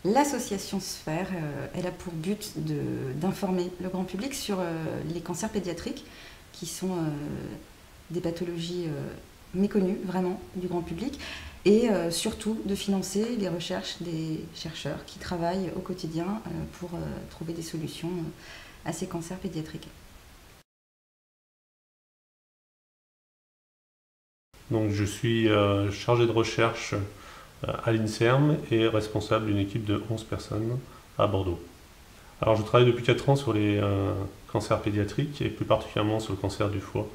L'association Sphère, elle a pour but d'informer le grand public sur les cancers pédiatriques, qui sont des pathologies méconnues vraiment du grand public, et surtout de financer les recherches des chercheurs qui travaillent au quotidien pour trouver des solutions à ces cancers pédiatriques. Donc, je suis chargé de recherche à l'INSERM et responsable d'une équipe de 11 personnes à Bordeaux. Alors, je travaille depuis 4 ans sur les cancers pédiatriques et plus particulièrement sur le cancer du foie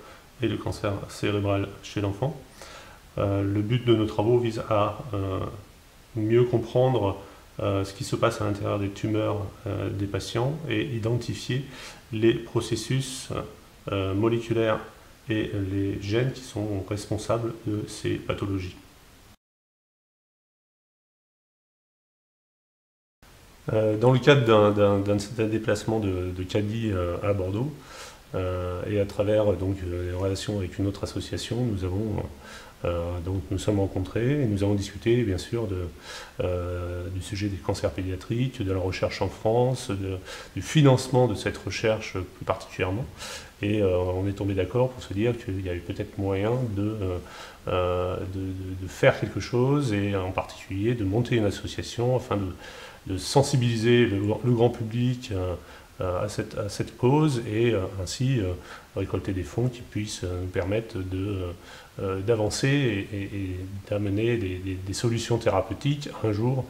et le cancer cérébral chez l'enfant. Le but de nos travaux vise à mieux comprendre ce qui se passe à l'intérieur des tumeurs des patients et identifier les processus moléculaires et les gènes qui sont responsables de ces pathologies. Dans le cadre d'un déplacement de CADI à Bordeaux, et à travers donc, les relations avec une autre association, nous sommes rencontrés et nous avons discuté bien sûr du sujet des cancers pédiatriques, de la recherche en France, du financement de cette recherche plus particulièrement. Et on est tombé d'accord pour se dire qu'il y avait peut-être moyen de faire quelque chose et en particulier de monter une association afin de sensibiliser le grand public à cette cause et ainsi récolter des fonds qui puissent nous permettre d'avancer et d'amener des solutions thérapeutiques un jour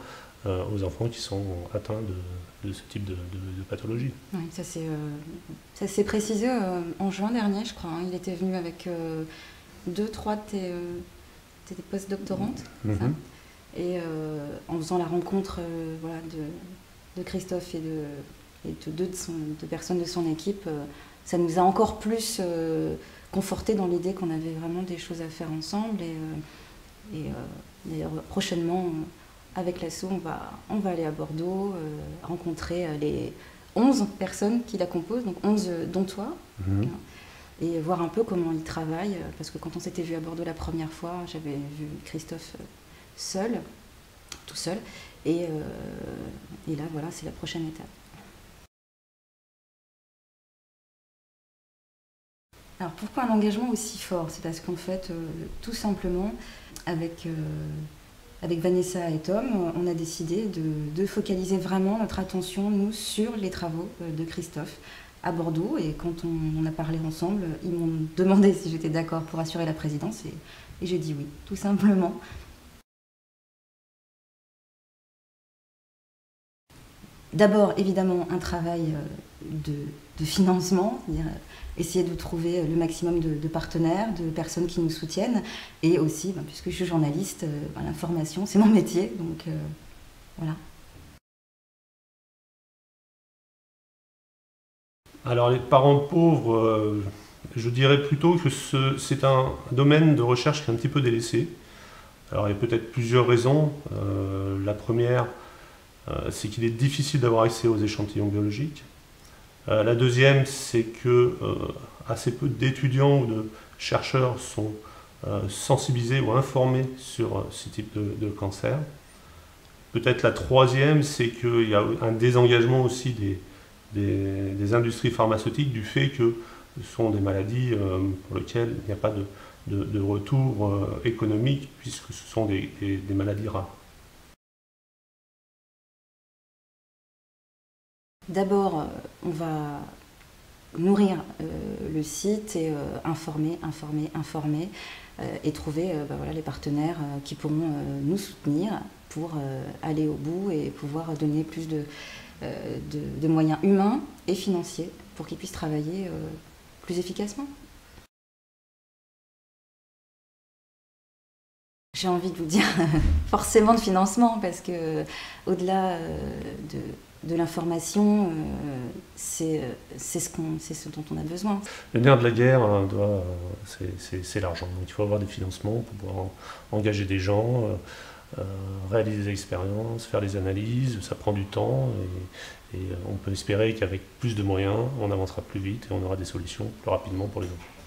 aux enfants qui sont atteints de ce type de pathologie. Oui, ça s'est précisé en juin dernier, je crois. Hein. Il était venu avec 2-3 de tes post-doctorantes. Et en faisant la rencontre voilà, de Christophe et de deux personnes de son équipe, ça nous a encore plus confortés dans l'idée qu'on avait vraiment des choses à faire ensemble. Et d'ailleurs, prochainement, avec l'asso, on va aller à Bordeaux, rencontrer les 11 personnes qui la composent, donc 11 dont toi, et voir un peu comment ils travaillent. Parce que quand on s'était vu à Bordeaux la première fois, j'avais vu Christophe tout seul. Et là, voilà, c'est la prochaine étape. Alors pourquoi un engagement aussi fort? C'est parce qu'en fait, tout simplement, avec Vanessa et Tom, on a décidé de focaliser vraiment notre attention, nous, sur les travaux de Christophe à Bordeaux. Et quand on en a parlé ensemble, ils m'ont demandé si j'étais d'accord pour assurer la présidence et j'ai dit oui, tout simplement. D'abord, évidemment, un travail de financement, c'est-à-dire essayer de trouver le maximum de partenaires, de personnes qui nous soutiennent, et aussi, puisque je suis journaliste, l'information, c'est mon métier, donc voilà. Alors les parents pauvres, je dirais plutôt que c'est un domaine de recherche qui est un petit peu délaissé. Alors il y a peut-être plusieurs raisons. La première, c'est qu'il est difficile d'avoir accès aux échantillons biologiques. La deuxième, c'est que assez peu d'étudiants ou de chercheurs sont sensibilisés ou informés sur ce type de cancer. Peut-être la troisième, c'est qu'il y a un désengagement aussi des industries pharmaceutiques du fait que ce sont des maladies pour lesquelles il n'y a pas de retour économique puisque ce sont des maladies rares. D'abord, on va nourrir le site et informer et trouver voilà, les partenaires qui pourront nous soutenir pour aller au bout et pouvoir donner plus de moyens humains et financiers pour qu'ils puissent travailler plus efficacement. J'ai envie de vous dire forcément de financement parce que au-delà de l'information, c'est ce dont on a besoin. Le nerf de la guerre, c'est l'argent. Donc il faut avoir des financements pour pouvoir engager des gens, réaliser des expériences, faire des analyses, ça prend du temps et on peut espérer qu'avec plus de moyens, on avancera plus vite et on aura des solutions plus rapidement pour les enfants.